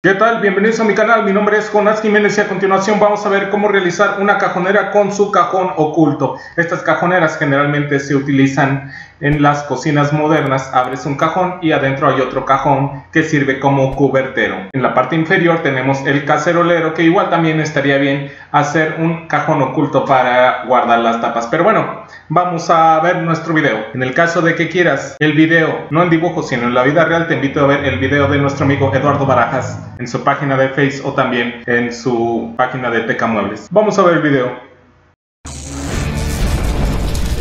¿Qué tal? Bienvenidos a mi canal, mi nombre es Jonás Jiménez y a continuación vamos a ver cómo realizar una cajonera con su cajón oculto. Estas cajoneras generalmente se utilizan en las cocinas modernas. Abres un cajón y adentro hay otro cajón que sirve como cubertero. En la parte inferior tenemos el cacerolero, que igual también estaría bien hacer un cajón oculto para guardar las tapas. Pero bueno, vamos a ver nuestro video. En el caso de que quieras el video, no en dibujo sino en la vida real, te invito a ver el video de nuestro amigo Eduardo Barajas en su página de Face o también en su página de Teca Muebles. Vamos a ver el video.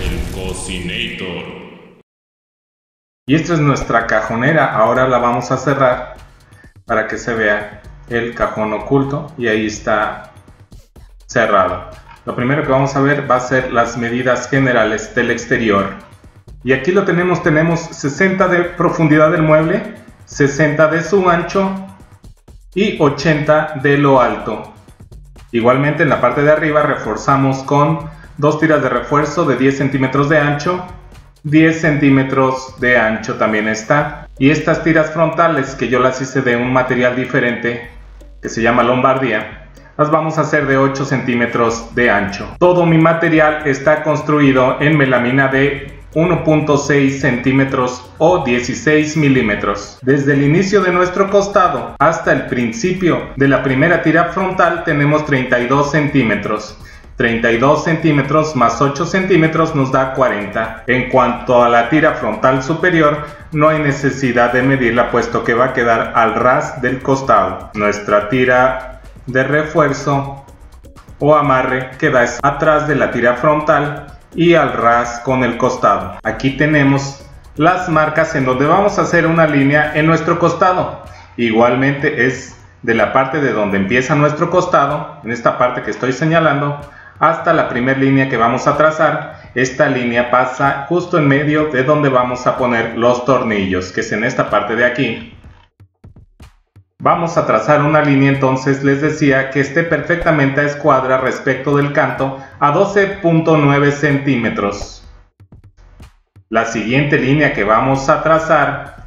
El Cocinator. Y esta es nuestra cajonera. Ahora la vamos a cerrar para que se vea el cajón oculto y ahí está cerrado. Lo primero que vamos a ver va a ser las medidas generales del exterior. Y aquí lo tenemos 60 de profundidad del mueble, 60 de su ancho y 80 de lo alto. Igualmente en la parte de arriba reforzamos con dos tiras de refuerzo de 10 centímetros de ancho, 10 centímetros de ancho también está. Y estas tiras frontales, que yo las hice de un material diferente que se llama Lombardía, las vamos a hacer de 8 centímetros de ancho. Todo mi material está construido en melamina de 1.6 centímetros o 16 milímetros. Desde el inicio de nuestro costado hasta el principio de la primera tira frontal tenemos 32 centímetros. 32 centímetros más 8 centímetros nos da 40. En cuanto a la tira frontal superior, no hay necesidad de medirla puesto que va a quedar al ras del costado. Nuestra tira de refuerzo o amarre queda atrás de la tira frontal y al ras con el costado. Aquí tenemos las marcas en donde vamos a hacer una línea en nuestro costado. Igualmente es de la parte de donde empieza nuestro costado, en esta parte que estoy señalando, hasta la primera línea que vamos a trazar. Esta línea pasa justo en medio de donde vamos a poner los tornillos, que es en esta parte de aquí. Vamos a trazar una línea, entonces les decía, que esté perfectamente a escuadra respecto del canto a 12.9 centímetros. La siguiente línea que vamos a trazar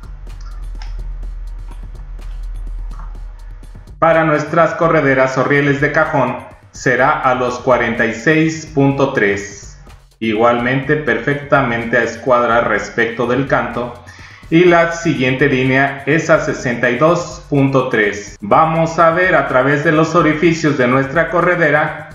para nuestras correderas o rieles de cajón será a los 46.3. Igualmente perfectamente a escuadra respecto del canto. Y la siguiente línea es a 62.3. Vamos a ver a través de los orificios de nuestra corredera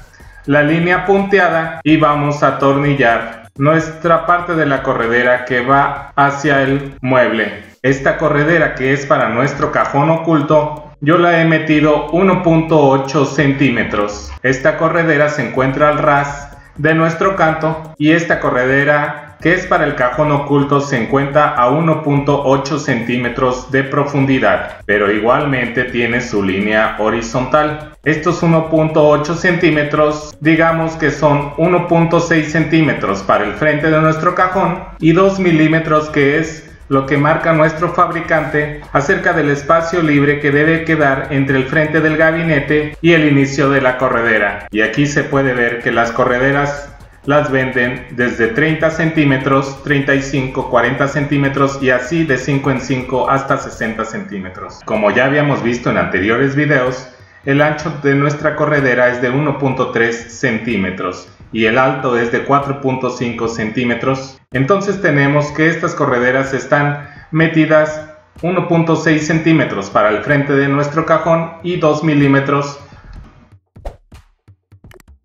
la línea punteada y vamos a atornillar nuestra parte de la corredera que va hacia el mueble. Esta corredera, que es para nuestro cajón oculto, yo la he metido 1.8 centímetros. Esta corredera se encuentra al ras de nuestro canto y esta corredera, que es para el cajón oculto, se encuentra a 1.8 centímetros de profundidad, pero igualmente tiene su línea horizontal. Estos 1.8 centímetros, digamos que son 1.6 centímetros para el frente de nuestro cajón y 2 milímetros, que es lo que marca nuestro fabricante acerca del espacio libre que debe quedar entre el frente del gabinete y el inicio de la corredera. Y aquí se puede ver que las correderas las venden desde 30 centímetros, 35, 40 centímetros y así de 5 en 5 hasta 60 centímetros. Como ya habíamos visto en anteriores videos, el ancho de nuestra corredera es de 1.3 centímetros y el alto es de 4.5 centímetros. Entonces tenemos que estas correderas están metidas 1.6 centímetros para el frente de nuestro cajón y 2 milímetros.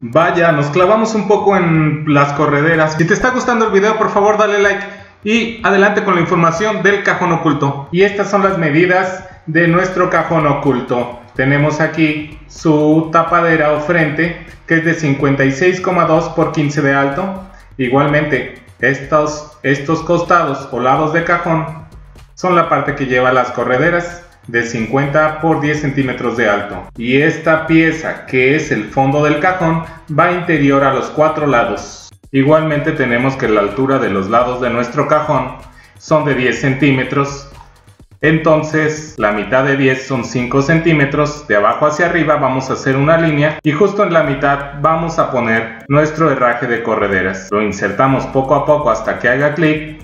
Vaya, nos clavamos un poco en las correderas. Si te está gustando el video, por favor dale like y adelante con la información del cajón oculto. Y estas son las medidas de nuestro cajón oculto. Tenemos aquí su tapadera o frente, que es de 56,2 por 15 de alto. Igualmente, estos costados o lados de cajón son la parte que lleva las correderas, de 50 por 10 centímetros de alto. Y esta pieza, que es el fondo del cajón, va interior a los 4 lados. Igualmente tenemos que la altura de los lados de nuestro cajón son de 10 centímetros. Entonces la mitad de 10 son 5 centímetros. De abajo hacia arriba vamos a hacer una línea y justo en la mitad vamos a poner nuestro herraje de correderas. Lo insertamos poco a poco hasta que haga clic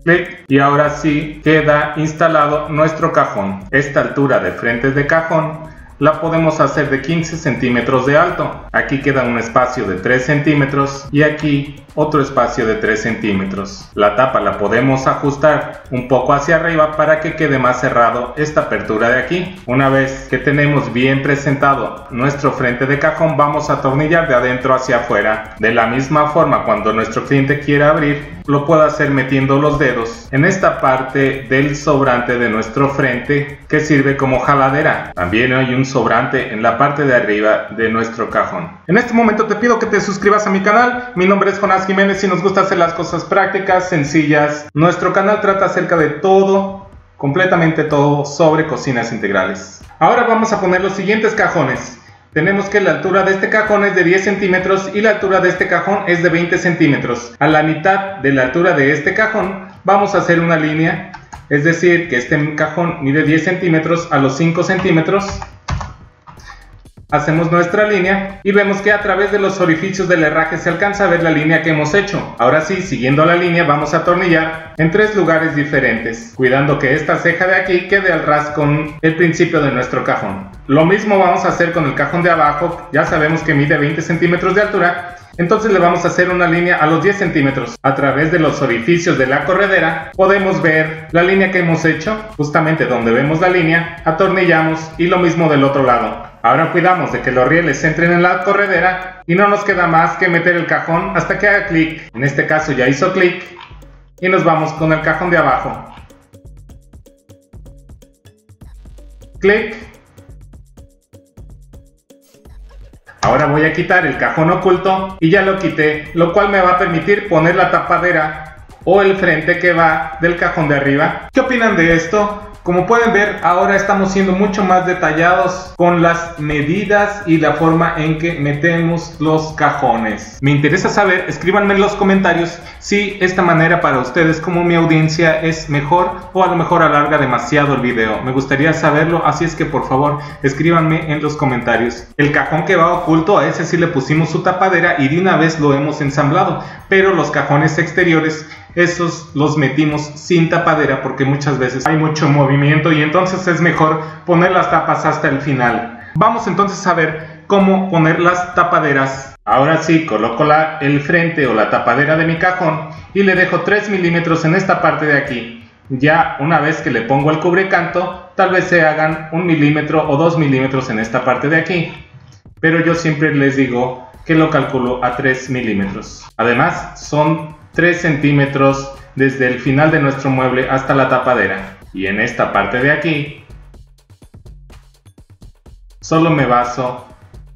Clic, y ahora sí queda instalado nuestro cajón. Esta altura de frente de cajón la podemos hacer de 15 centímetros de alto. Aquí queda un espacio de 3 centímetros y aquí otro espacio de 3 centímetros. La tapa la podemos ajustar un poco hacia arriba para que quede más cerrado esta apertura de aquí. Una vez que tenemos bien presentado nuestro frente de cajón, vamos a atornillar de adentro hacia afuera. De la misma forma, cuando nuestro cliente quiera abrir, lo puede hacer metiendo los dedos en esta parte del sobrante de nuestro frente que sirve como jaladera. También hay un sobrante en la parte de arriba de nuestro cajón. En este momento te pido que te suscribas a mi canal. Mi nombre es Jonás Jiménez y nos gusta hacer las cosas prácticas, sencillas. Nuestro canal trata acerca de todo, completamente todo, sobre cocinas integrales. Ahora vamos a poner los siguientes cajones. Tenemos que la altura de este cajón es de 10 centímetros y la altura de este cajón es de 20 centímetros. A la mitad de la altura de este cajón vamos a hacer una línea, es decir, que este cajón mide 10 centímetros, a los 5 centímetros hacemos nuestra línea y vemos que a través de los orificios del herraje se alcanza a ver la línea que hemos hecho. Ahora sí, siguiendo la línea, vamos a atornillar en 3 lugares diferentes, cuidando que esta ceja de aquí quede al ras con el principio de nuestro cajón. Lo mismo vamos a hacer con el cajón de abajo. Ya sabemos que mide 20 centímetros de altura, entonces le vamos a hacer una línea a los 10 centímetros. A través de los orificios de la corredera podemos ver la línea que hemos hecho. Justamente donde vemos la línea, atornillamos y lo mismo del otro lado. Ahora cuidamos de que los rieles entren en la corredera y no nos queda más que meter el cajón hasta que haga clic. En este caso ya hizo clic y nos vamos con el cajón de abajo. Clic. Ahora voy a quitar el cajón oculto y ya lo quité, lo cual me va a permitir poner la tapadera o el frente que va del cajón de arriba. ¿Qué opinan de esto? Como pueden ver, ahora estamos siendo mucho más detallados con las medidas y la forma en que metemos los cajones. Me interesa saber, escríbanme en los comentarios si esta manera para ustedes como mi audiencia es mejor o a lo mejor alarga demasiado el video. Me gustaría saberlo, así es que por favor escríbanme en los comentarios. El cajón que va oculto, a ese sí le pusimos su tapadera y de una vez lo hemos ensamblado, pero los cajones exteriores, esos los metimos sin tapadera porque muchas veces hay mucho movimiento y entonces es mejor poner las tapas hasta el final. Vamos entonces a ver cómo poner las tapaderas. Ahora sí, coloco el frente o la tapadera de mi cajón y le dejo 3 milímetros en esta parte de aquí. Ya una vez que le pongo el cubrecanto, tal vez se hagan 1 milímetro o 2 milímetros en esta parte de aquí, pero yo siempre les digo que lo calculo a 3 milímetros. Además son 3 centímetros desde el final de nuestro mueble hasta la tapadera. Y en esta parte de aquí solo me baso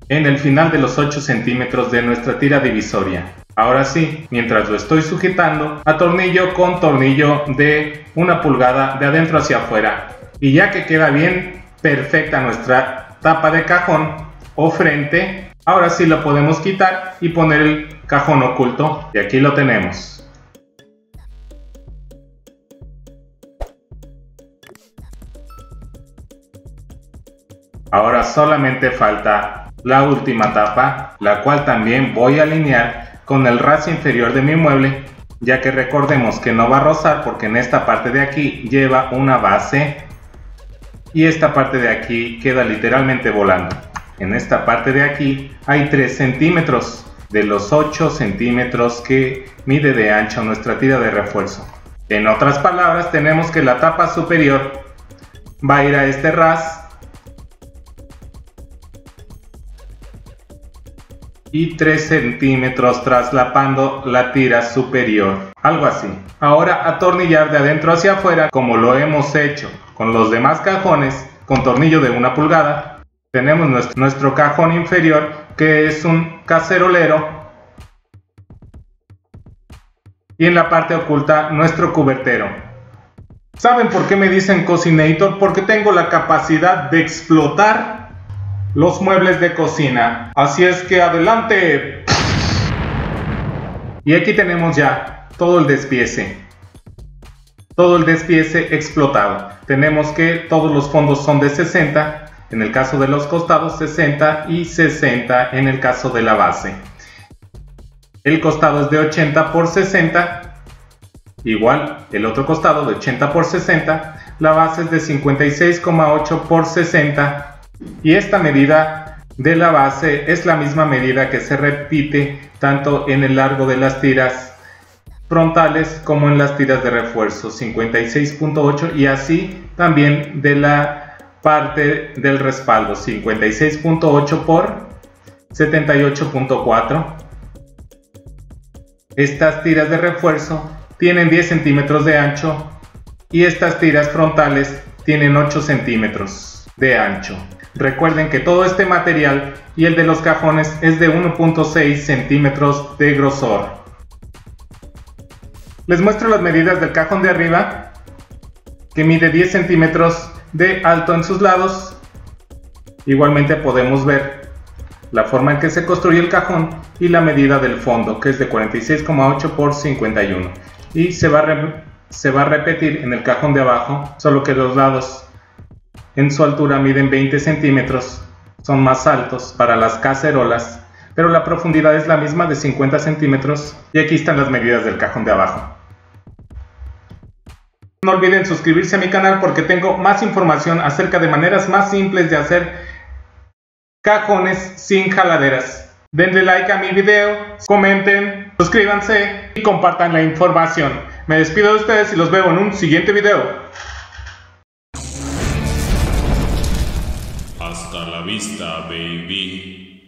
en el final de los 8 centímetros de nuestra tira divisoria. Ahora sí, mientras lo estoy sujetando, atornillo con tornillo de 1 pulgada de adentro hacia afuera. Y ya que queda bien perfecta nuestra tapa de cajón o frente, ahora sí lo podemos quitar y poner el cajón oculto y aquí lo tenemos. Ahora solamente falta la última tapa, la cual también voy a alinear con el ras inferior de mi mueble, ya que recordemos que no va a rozar porque en esta parte de aquí lleva una base y esta parte de aquí queda literalmente volando. En esta parte de aquí hay 3 centímetros de los 8 centímetros que mide de ancho nuestra tira de refuerzo. En otras palabras, tenemos que la tapa superior va a ir a este ras y 3 centímetros traslapando la tira superior, algo así. Ahora atornillar de adentro hacia afuera como lo hemos hecho con los demás cajones con tornillo de 1 pulgada. Tenemos nuestro cajón inferior que es un cacerolero y en la parte oculta nuestro cubertero. ¿Saben por qué me dicen Cocinator? Porque tengo la capacidad de explotar los muebles de cocina. Así es que adelante. Y aquí tenemos ya todo el despiece. Todo el despiece explotado. Tenemos que todos los fondos son de 60. En el caso de los costados 60 y 60 en el caso de la base. El costado es de 80 por 60 Igual, el otro costado de 80 por 60, la base es de 56,8 por 60 y esta medida de la base es la misma medida que se repite tanto en el largo de las tiras frontales como en las tiras de refuerzo, 56,8, y así también de la parte del respaldo, 56,8 por 78,4. Estas tiras de refuerzo tienen 10 centímetros de ancho y estas tiras frontales tienen 8 centímetros de ancho. Recuerden que todo este material y el de los cajones es de 1,6 centímetros de grosor. Les muestro las medidas del cajón de arriba, que mide 10 centímetros de alto en sus lados. Igualmente podemos ver la forma en que se construye el cajón y la medida del fondo, que es de 46,8 por 51, y se va a repetir en el cajón de abajo, solo que los lados en su altura miden 20 centímetros, son más altos para las cacerolas, pero la profundidad es la misma, de 50 centímetros, y aquí están las medidas del cajón de abajo. No olviden suscribirse a mi canal porque tengo más información acerca de maneras más simples de hacer cajones sin jaladeras. Denle like a mi video, comenten, suscríbanse y compartan la información. Me despido de ustedes y los veo en un siguiente video. Hasta la vista, baby.